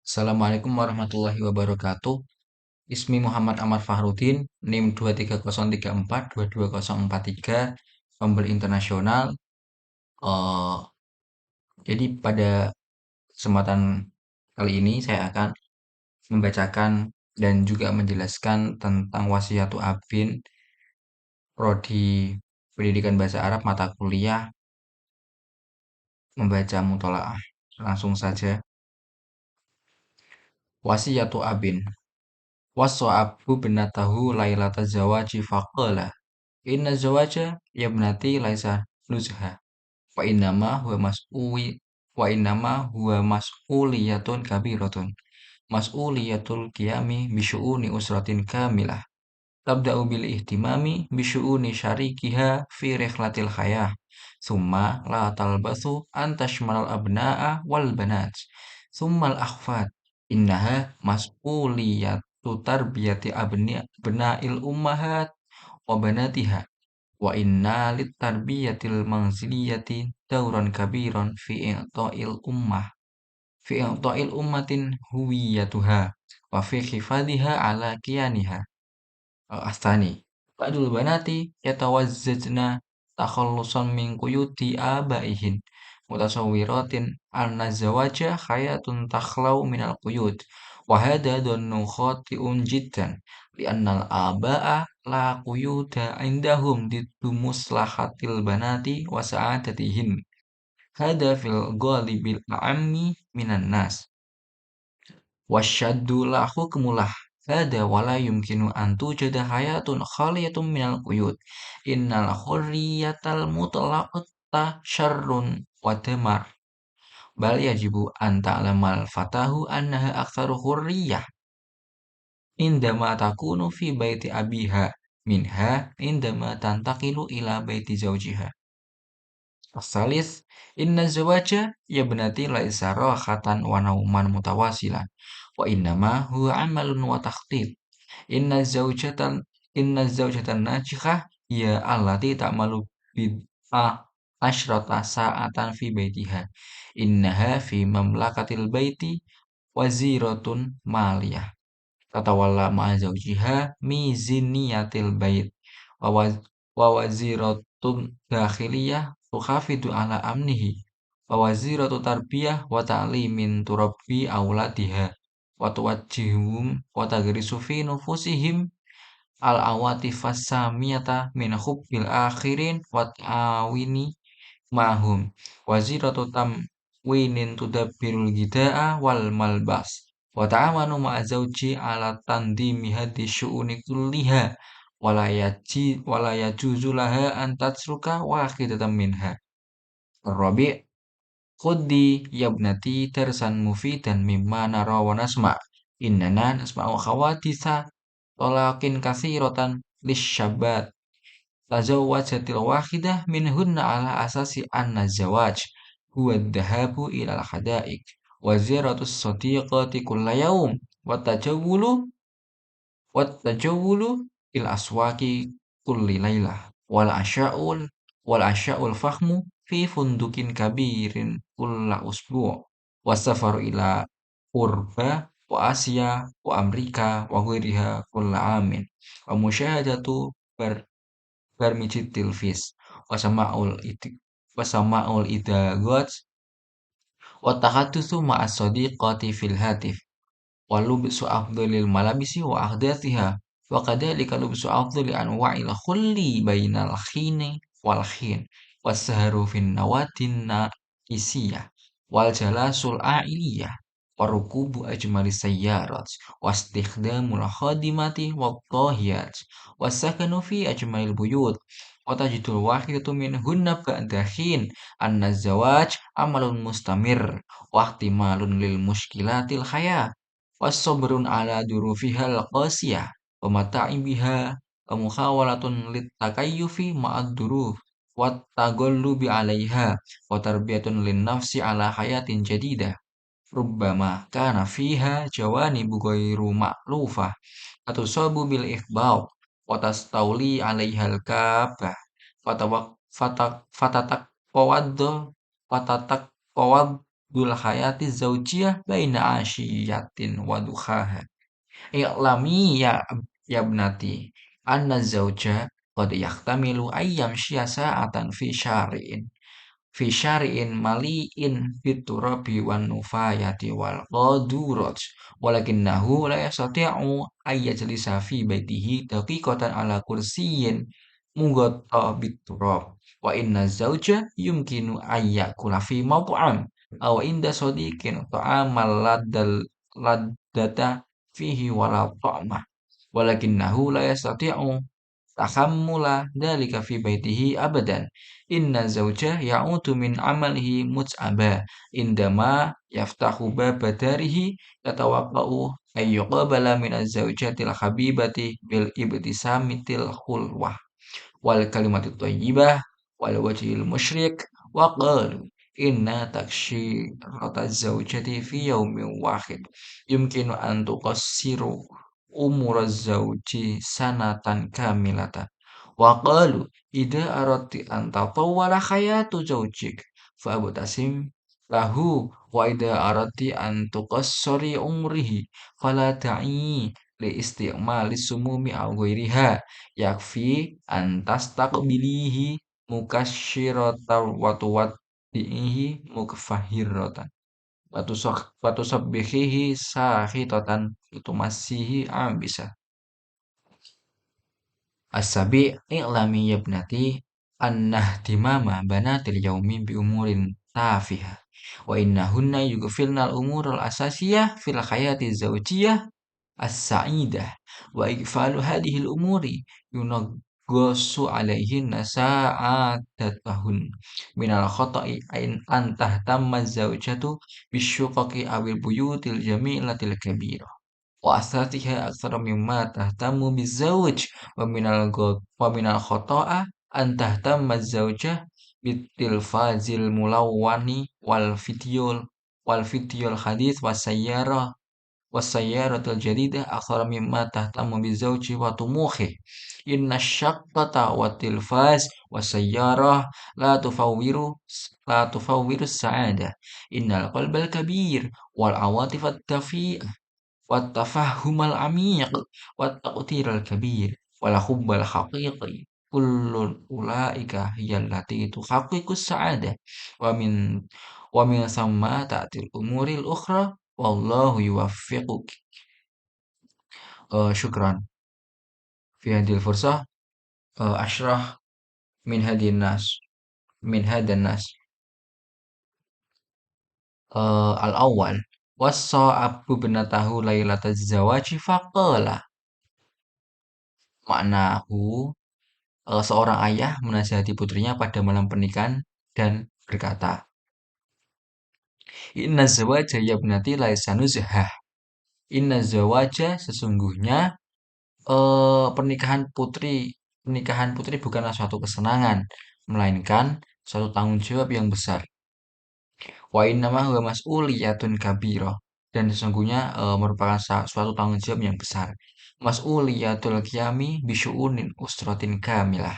Assalamualaikum warahmatullahi wabarakatuh. Ismi Muhammad Amar Fahrudin, NIM 23034 22043, pembeli internasional. Eh, jadi pada kesempatan kali ini saya akan membacakan dan juga menjelaskan tentang Wasiatu Abin, Prodi Pendidikan Bahasa Arab, mata kuliah membaca mutolaah. Langsung saja. Wasiatu Abin. Wasa abu benatahu lailata zawaji faqala. Inna zawaja yabnati laisa nuzha wa innama huwa mas'uliyatun kabiratun mas'uliyatul qiyami bisyu'uni usratin kamilah tabda'u bil ihtimami bisyu'uni syarikiha fi rihlatil hayah summa la talbasu an tashmalal abna'a wal banat summa al akhfat innaha mas'uliyatu tarbiyati abna'il ummahat wa banatiha wa inna lit tarbiyatil manziliyati dauran kabiran fi i'ta'il ummatin huwiyatuha wa fi hifadhiha ala kiyaniha. Astani ba'dul banati yatawazzajna takhallusan min quyuti abaihin mutasawwiratin anna zawaja hayatun takhlau minal quyut wa hadha dhannu khati'un jiddan li'anna al-aba'a la quyuda indahum diddu muslahatil banati wa sa'adatihin hadha fil ghalibil a'ammi minan nas wasyaddu la hukmulah hada wala yumkinu an tujada hayatun khaliyatun minal quyud innal hurriyatal mutlaqata syarrun wa damar bal yajibu an ta'lamal fatahu annaha aktsaru hurriyah indama takunu fi baiti abiha minha indama tantaqilu ila baiti zawjiha. Asalis, inna zawaja yabnati laisa rahatan wa nauman mutawasilan wa innama huwa amalun wa takhtit. Inna zawjatan najihah ya allati ta'malu bid'a asyrata sa'atan fi baitiha. Innaha fi mamlakatil baiti waziratun maliyah. Tatawalla ma'a zawjiha miziniyatil bait wa waziratun dakhiliyah tukhafidu ala amnihi wa waziratu tarbiyah wa ta'limin turabbi auladiha wa tuwajjihum wa tagrisu fi nufusihim al awatifas samiyata min hubbil akhirin wa ta'awini ma'hum waziratu tamwinin tudabbirul gida'a wal malbas wa ta'amanu ma'a zawji ala tandimi hadi syu'uni kulliha wala yajuzu laha an tatsruka wahidatan minha. Rabi' khuddi yabnati darsan mufidan mimma nara wa nasma innana nasma'u khawaditha tolakin katsiratan lisyabat tazawwajatil wahidah minhunna ala asasi anna zawaj huwa dhahabu ilal hadaik wa ziyaratus sadiqati kulla yaum wa tajawwulu il aswaqi kulli lailah wal asya'ul fahmu fi fundukin kabirin kulla usbu' wasafaru ila Urba wa Asia wa Amerika wa ghairiha kulla amin wa musyahadatu barmijit tilfis wa sama'ul idagot wa tahaddatsu ma'as sadiqati fil hatif wa lubsu afdhalil malabisi wa ahdathiha wa kadzalika lubsu afdhali anwa'il khulli bainal khini wal khin wasaharu fin nawadin isiyah wal jalasul a'iliyah wa rukubu ajmalis sayyarat wa istikhdamul khadimati wat tahiyat wasakanu fi ajmail buyut wa tajidul wahidatu minhunna ba'da khin anna zawaj amalun mustamir wa ihtimalun lil muskilatil hayah wasabrun ala durufihal qasiyah wa mata'ibiha wa muhawalatun lit takayyufi ma'ad duruf wa taghallubi 'alaiha wa tarbiyatun lin nafsi ala hayatin jadidah rubbama kana fiha jawanibu ghairu ma'lufah atusabu bil ihbab wa tastawli 'alaihal kabah fatatak qawaddo fatatak dul hayati zaujiyah baina asyiyatin wa duhaha. I'lami ya ibnati anna zauja qad yahtamilu ayyam sa'atan fi syari'in mali'in biturabi wan nufayati wal qadurat walakinnahu la yastati'u ay yajlisa fi baitihi daqiqatan ala kursiyyin mughatta biturab wa inna zauja yumkinu ay yakula fi mawqan aw inda sadiqin ta'amal laddata fihi wala ta'mah walakinnahu la yastati'u tahammula dzalika fi baitihi abadan. Inna zauja ya'udu min amalihi mut'aba indama yaftahu baba darihi yatawaqqa'u ay yuqabala min az-zawjatil habibati bil ibtisamitil khulwah wal kalimatu thayyibah wal wajhil musyrik wa qalu inna taksyirata zaujati fi yaumin wahid yumkinu an tuqassiru umuraz zauji sanatan kamilatan wa qalu idza aradti an tatawwala hayatu zaujik fa'btasim lahu wa idza aradti an tuqassiri umrihi fala da'i li isti'mali sumumi aw ghairiha yakfi an tastaqbilihi mukasyiratan wa tuwaddihi mukfahiratan wa tusabbihihi sahitatan wa tumassihi abisa. As-sabi i'lami ya ibnati annahtimama banatil yaumi bi umurin tafiha wa innahunna yughfilna al-umur al-asasiyah fil hayati zawjiyah as-sa'idah wa ighfalu hadhihi al-umuri yunaggasu alaihinna sa'adatahun minal khata'i an tahtamma zawjatu bisyuqaqi awil buyutil jamilatil kabirah wa asatiha aktsara mimma tahtammu bizawj wa minal khata'a an tahtamma zawjah bitilfazil mulawwani wal fidyol hadits wasayyaratul jadidah aktsara mimma tahtammu bizawji wa tumukhih inna syaqqata wa tilfaz wasayyarah la tufawwiru sa'adah innal qalbal kabir wal awatifat dafi'ah wat tafahhumal amiq wat taqdiral kabir wal hubbal haqiqi kullun ulaika hiyallati tuhaqqiqus sa'adah wa min samma ta'til umuril ukhra wallahu yuwaffiquk. Syukran fi hadhil fursah asyrah min hadin nas min hadan nas al-awwal wassa abu binatahu lailataz zawaji faqala maknahu seorang ayah menasihati putrinya pada malam pernikahan dan berkata inna zawaja ya ibnati laisa nuzhah inna zawaja sesungguhnya pernikahan putri bukanlah suatu kesenangan melainkan suatu tanggung jawab yang besar. Wa innama huwa mas'uliyatun kabirah dan sesungguhnya merupakan suatu tanggung jawab yang besar. Mas'uliyatul qiyami bisyu'unin usratin kamilah.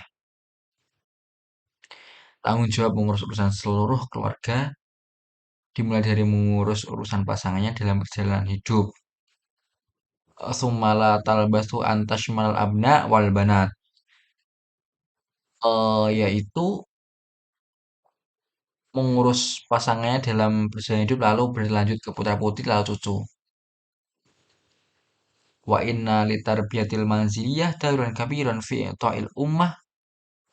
Tanggung jawab mengurus urusan seluruh keluarga dimulai dari mengurus urusan pasangannya dalam perjalanan hidup. Tsumma la talbasu an tashmalal abna wal banat. Yaitu mengurus pasangannya dalam perjalanan hidup lalu berlanjut ke putra-putri lalu cucu. Wa inna litarbiyatil manziliyah daruran kabiran fi ta'il ummah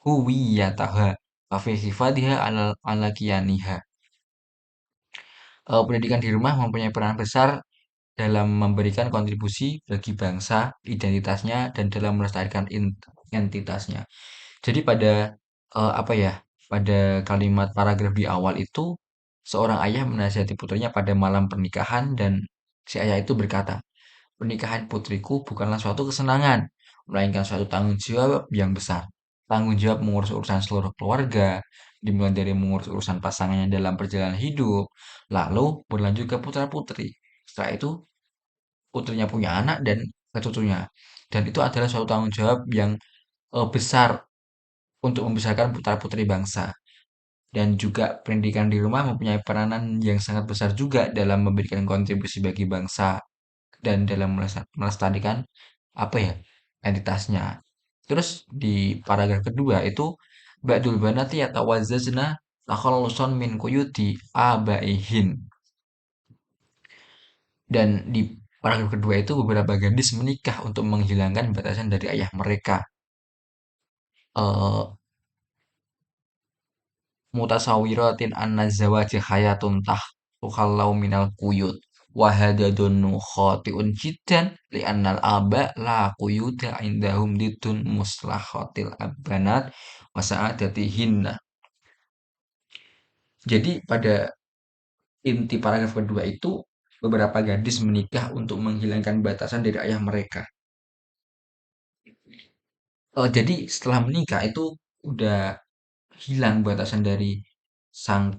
huwiyataha wa fi hifadhiha ala kiyaniha. Pendidikan di rumah mempunyai peran besar dalam memberikan kontribusi bagi bangsa, identitasnya, dan dalam melestarikan entitasnya. Jadi pada apa ya? Pada kalimat paragraf di awal itu seorang ayah menasihati putrinya pada malam pernikahan dan si ayah itu berkata, "Pernikahan putriku bukanlah suatu kesenangan, melainkan suatu tanggung jawab yang besar. Tanggung jawab mengurus urusan seluruh keluarga, dimulai dari mengurus urusan pasangannya dalam perjalanan hidup, lalu berlanjut ke putra-putri. Setelah itu putrinya punya anak dan ke cucunya. Dan itu adalah suatu tanggung jawab yang besar untuk membesarkan putra-putri bangsa. dan juga pendidikan di rumah mempunyai peranan yang sangat besar juga dalam memberikan kontribusi bagi bangsa dan dalam melestarikan apa ya entitasnya. Terus di paragraf kedua itu Ba'dul banati yatawazzazna takhallusan min quyudi abaihin. Dan di paragraf kedua itu beberapa gadis menikah untuk menghilangkan batasan dari ayah mereka. Eh, Mutasawiratin anna zawaji hayatun tukhallau minal quyud. Wahadadun khati'un jiddan li'annal aba la quyuda indahum lidun muslahatil abbanat wa sa'adatihinna. Jadi pada inti paragraf kedua itu beberapa gadis menikah untuk menghilangkan batasan dari ayah mereka. Jadi setelah menikah itu udah hilang batasan dari sang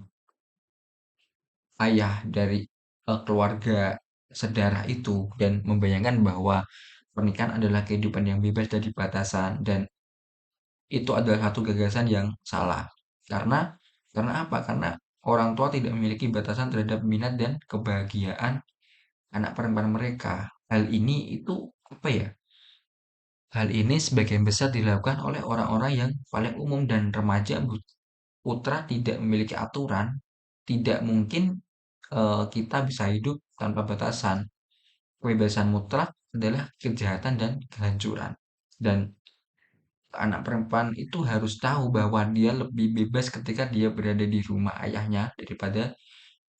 ayah dari keluarga sedarah itu dan membayangkan bahwa pernikahan adalah kehidupan yang bebas dari batasan dan itu adalah satu gagasan yang salah. Karena karena apa? Karena orang tua tidak memiliki batasan terhadap minat dan kebahagiaan anak perempuan mereka. Hal ini itu apa ya? Hal ini sebagian besar dilakukan oleh orang-orang yang paling umum dan remaja putra tidak memiliki aturan. Tidak mungkin kita bisa hidup tanpa batasan. Kebebasan mutlak adalah kejahatan dan kehancuran. Dan anak perempuan itu harus tahu bahwa dia lebih bebas ketika dia berada di rumah ayahnya daripada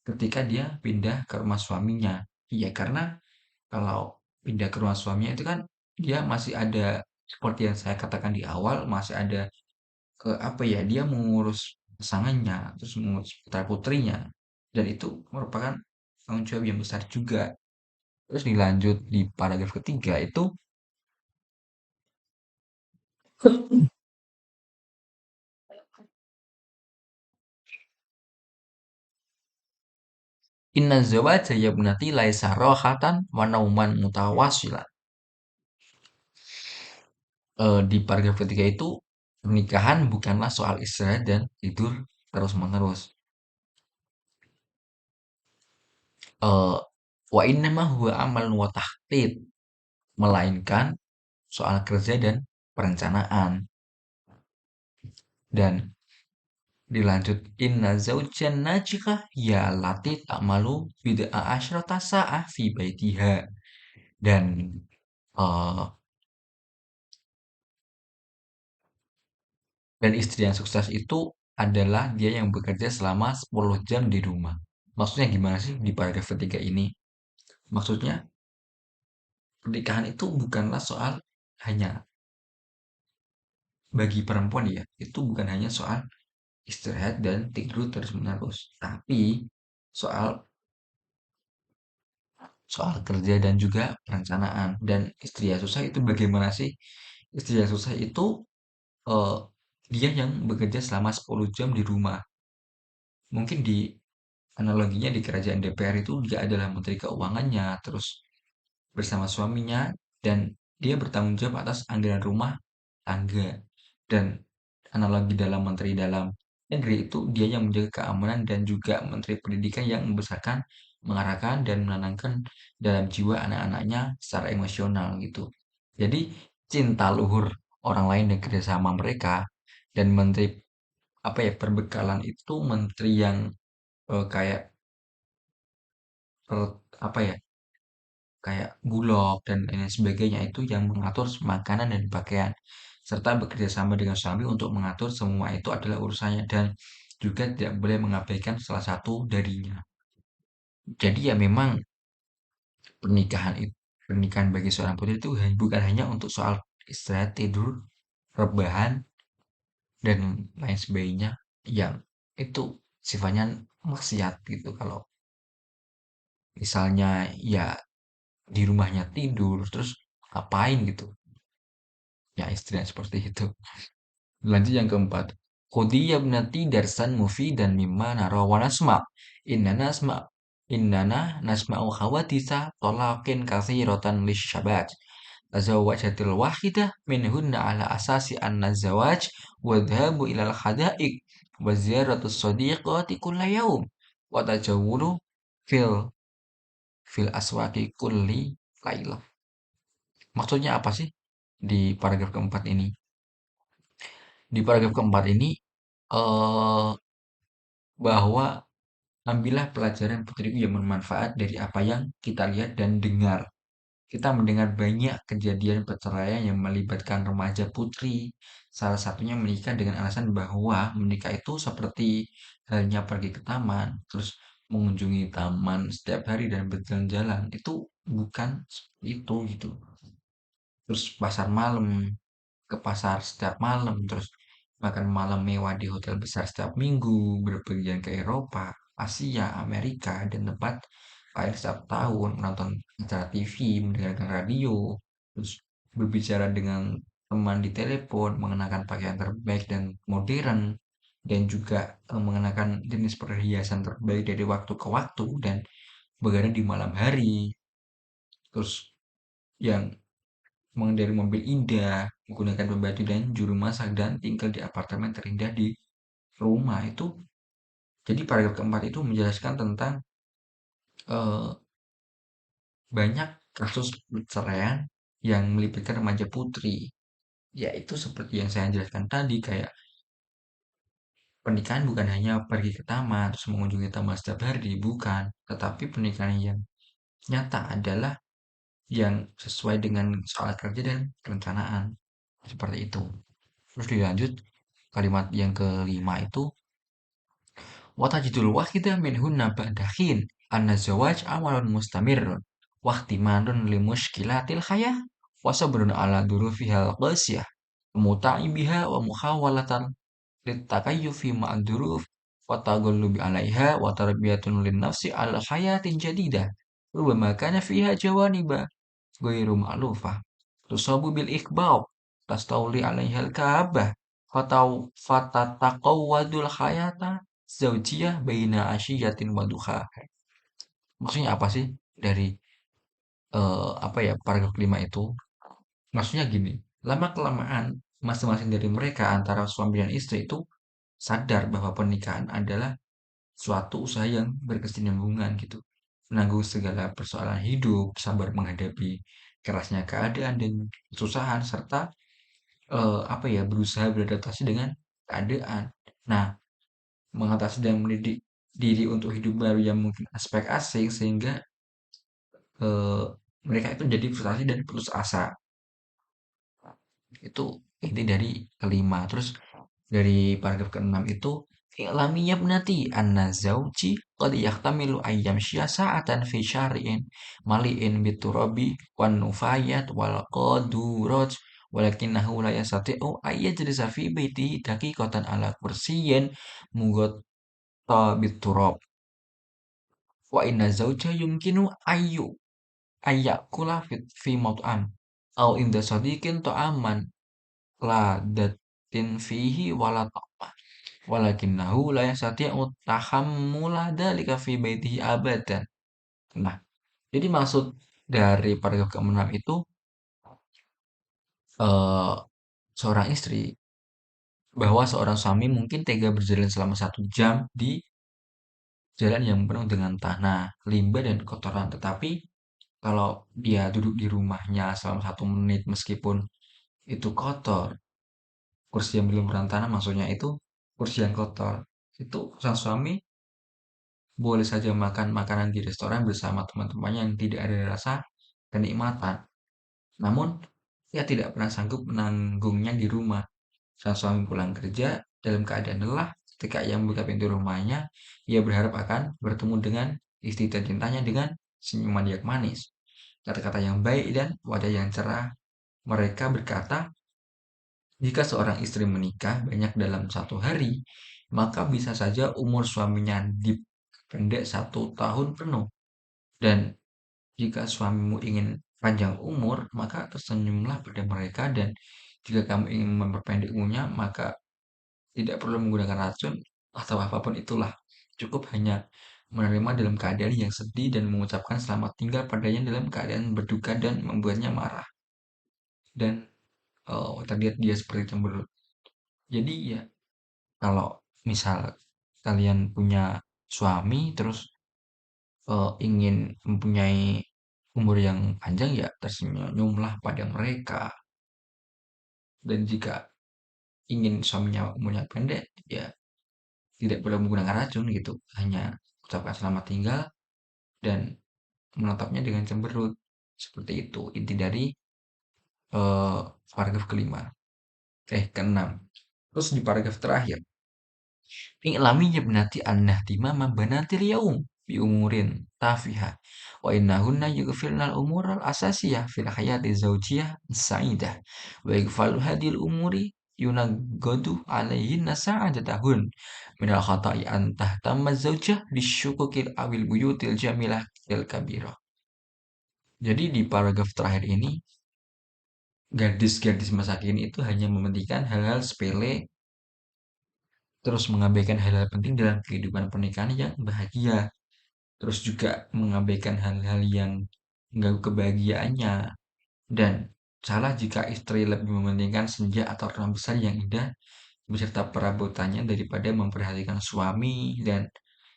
ketika dia pindah ke rumah suaminya. Iya, karena kalau pindah ke rumah suaminya itu kan dia masih ada seperti yang saya katakan di awal, masih ada apa ya, dia mengurus pasangannya, terus mengurus putra-putrinya. Dan itu merupakan tanggung jawab yang besar juga. Terus dilanjut di paragraf ketiga itu inna zawaja yabnati laisa rohatan wa nauman mutawasilan. Di paragraf ketiga itu pernikahan bukanlah soal istirahat dan tidur terus-menerus. Eh, wa innama huwa amal wa tahdid, melainkan soal kerja dan perencanaan. Dan dilanjut inna zaujan najihah ya lati ta'malu bid'a asyrata sa'ah fi baitiha. Dan eh, dan istri yang sukses itu adalah dia yang bekerja selama 10 jam di rumah. Maksudnya gimana sih di paragraf ketiga ini? Maksudnya pernikahan itu bukanlah soal hanya bagi perempuan ya, itu bukan hanya soal istirahat dan tidur terus-menerus, tapi soal soal kerja dan juga perencanaan. Dan istri yang susah itu bagaimana sih? Istri yang susah itu eh, dia yang bekerja selama 10 jam di rumah. Mungkin di analoginya di kerajaan DPR itu dia adalah menteri keuangannya, terus bersama suaminya, dan dia bertanggung jawab atas anggaran rumah tangga. Dan analogi dalam menteri dalam negeri itu dia yang menjaga keamanan dan juga menteri pendidikan yang membesarkan, mengarahkan dan menanamkan dalam jiwa anak-anaknya secara emosional gitu. Jadi cinta luhur orang lain dan kerjasama mereka dan menteri apa ya perbekalan itu menteri yang kayak apa ya kayak Bulog dan lain sebagainya itu yang mengatur makanan dan pakaian serta bekerja sama dengan suami untuk mengatur semua itu adalah urusannya dan juga tidak boleh mengabaikan salah satu darinya. Jadi ya memang pernikahan bagi seorang putri itu bukan hanya untuk soal istirahat, tidur, rebahan dan lain sebagainya yang itu sifatnya maksiat gitu. Kalau misalnya ya di rumahnya tidur terus ngapain gitu. Ya istilah seperti itu. Lanjut yang keempat. Khudiyya ibnati darsan mufidan mimma nara wa nasma. Nasma. Innana nasma'u khawaditha talaqin kathiratan lisyabat. Tazawwajatil wahidah minhunna ala asasi anna zawaj wa dhahabu ilal khadaik wa ziyaratus shadiqati kulla yaum wa tajawwulu fil fil aswaqi kulli lailah. Maksudnya apa sih di paragraf keempat ini? Di paragraf keempat ini eh bahwa ambillah pelajaran putriku yang bermanfaat dari apa yang kita lihat dan dengar. Kita mendengar banyak kejadian perceraian yang melibatkan remaja putri. Salah satunya menikah dengan alasan bahwa menikah itu seperti halnya pergi ke taman, terus mengunjungi taman setiap hari dan berjalan-jalan. Itu bukan seperti itu gitu. Terus pasar malam, ke pasar setiap malam, terus makan malam mewah di hotel besar setiap minggu, berpergian ke Eropa, Asia, Amerika, dan tempat lain setiap tahun, menonton acara TV, mendengarkan radio, terus berbicara dengan teman di telepon, mengenakan pakaian terbaik dan modern, dan juga mengenakan jenis perhiasan terbaik dari waktu ke waktu, dan begadang di malam hari, terus yang mengendarai mobil indah, menggunakan pembantu dan juru masak, dan tinggal di apartemen terindah di rumah itu. Jadi paragraf keempat itu menjelaskan tentang eh, banyak kasus perceraian yang melibatkan remaja putri. Yaitu seperti yang saya jelaskan tadi, kayak pernikahan bukan hanya pergi ke taman, terus mengunjungi taman setiap hari, bukan. Tetapi pernikahan yang nyata adalah yang sesuai dengan soal kerja dan perencanaan. Seperti itu. Terus dilanjut, kalimat yang kelima itu watajidul wahida minhunna ba'da khin anna zawaj amalun mustamirrun wa ihtimalun li mushkilatil hayah wa sabrun ala durufihal qasiyah muta'i biha wa mukhawalatan litakayyufi ma'ad duruf wa taghallubi 'alaiha wa tarbiyatun lin nafsi ala hayatin jadidah rubama kana fiha jawaniba ghairu ma'lufah tusabu bil iqbal tastawli 'alaiha al-ka'bah fatataqawwadul hayata zaujiyah baina asyiyatin wa duha. Maksudnya apa sih dari apa ya paragraf kelima itu? Maksudnya gini, lama-kelamaan masing-masing dari mereka antara suami dan istri itu sadar bahwa pernikahan adalah suatu usaha yang berkesinambungan gitu. Menanggung segala persoalan hidup, sabar menghadapi kerasnya keadaan dan kesusahan serta apa ya berusaha beradaptasi dengan keadaan. Nah, mengatasi dan mendidik diri untuk hidup baru yang mungkin aspek asing sehingga eh, mereka itu jadi frustasi dan putus asa. Itu inti dari kelima. Terus dari paragraf keenam itu i'lami yabnati anna zauji qad yahtamilu ayyam sa'atan fi syari'in mali'in biturabi wan nufayat wal qadurat walakinahu la yastati'u ayyajlisa fi baitihi daqiqatan ala kursiyyin mughatta biturab wa inna zauja yumkinu ayyakula fi mut'am au inda sadiqin ta'aman la datin fihi wala ta'ma walakinnahu la yastati'u tahammula dzalika fi baitihi abadan. Nah, jadi maksud dari paragraf ke-6 itu eh, seorang istri bahwa seorang suami mungkin tega berjalan selama 1 jam di jalan yang penuh dengan tanah, limbah dan kotoran, tetapi kalau dia duduk di rumahnya selama 1 menit meskipun itu kotor, kursi yang belum tanah maksudnya itu kursi yang kotor, itu sang suami boleh saja makan makanan di restoran bersama teman-temannya yang tidak ada rasa kenikmatan. Namun, ia tidak pernah sanggup menanggungnya di rumah. Sang suami pulang kerja dalam keadaan lelah. Ketika ia membuka pintu rumahnya, ia berharap akan bertemu dengan istri tercintanya dengan senyuman yang manis, kata-kata yang baik dan wajah yang cerah. Mereka berkata, jika seorang istri menikah banyak dalam 1 hari, maka bisa saja umur suaminya dipendek 1 tahun penuh. Dan jika suamimu ingin panjang umur, maka tersenyumlah pada mereka dan jika kamu ingin memperpendek umurnya, maka tidak perlu menggunakan racun atau apapun itulah. Cukup hanya menerima dalam keadaan yang sedih dan mengucapkan selamat tinggal padanya dalam keadaan berduka dan membuatnya marah. Dan terlihat dia seperti cemberut. Jadi ya kalau misal kalian punya suami terus ingin mempunyai umur yang panjang ya tersenyumlah pada mereka. Dan jika ingin suaminya umurnya pendek ya tidak boleh menggunakan racun gitu. Hanya ucapkan selamat tinggal dan menatapnya dengan cemberut. Seperti itu inti dari eh, paragraf kelima. Keenam. Terus di paragraf terakhir, i'lami ya ibnati annahtimama banatil yaum bi umurin tafiha wa innahunna yughfirnal umural asasiyah fil hayati zawjiyah sa'idah wa yaghfalu hadil umuri yunaggadu alaihinna sa'adatahun minal khata'i an tahtamma zawjah lisyukukil awil buyutil jamilah til kabirah. Jadi di paragraf terakhir ini gadis-gadis masa kini itu hanya mementingkan hal-hal sepele terus mengabaikan hal-hal penting dalam kehidupan pernikahan yang bahagia, terus juga mengabaikan hal-hal yang mengganggu kebahagiaannya, dan salah jika istri lebih mementingkan senja atau rumah besar yang indah beserta perabotannya daripada memperhatikan suami, dan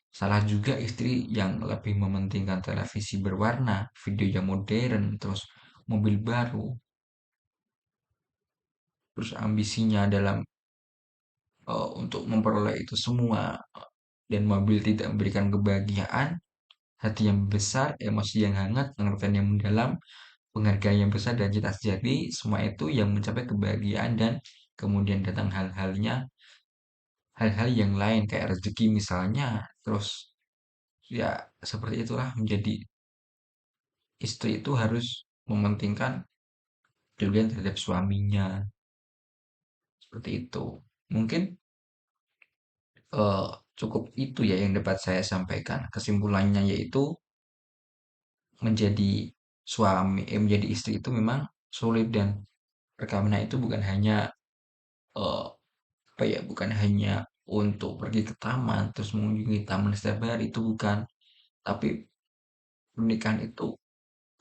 salah juga istri yang lebih mementingkan televisi berwarna, video yang modern, terus mobil baru, terus ambisinya dalam untuk memperoleh itu semua dan mobil tidak memberikan kebahagiaan. Hati yang besar, emosi yang hangat, pengertian yang mendalam, penghargaan yang besar dan cita sejati, semua itu yang mencapai kebahagiaan dan kemudian datang hal-hal yang lain kayak rezeki misalnya. Terus ya seperti itulah menjadi istri itu harus mementingkan kepedulian terhadap suaminya seperti itu. Mungkin eh, cukup itu ya yang dapat saya sampaikan. Kesimpulannya yaitu menjadi menjadi istri itu memang sulit dan perkawinan itu bukan hanya eh, apa ya, bukan hanya untuk pergi ke taman terus mengunjungi taman setiap hari itu bukan, tapi pernikahan itu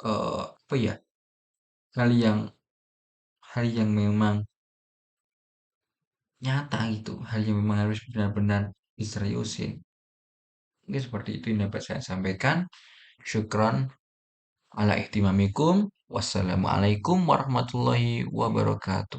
apa ya, hal yang hal yang memang nyata gitu, hal yang memang harus benar-benar diseriusin. Ini seperti itu yang dapat saya sampaikan. Syukron ala ihtimamikum. Wassalamualaikum warahmatullahi wabarakatuh.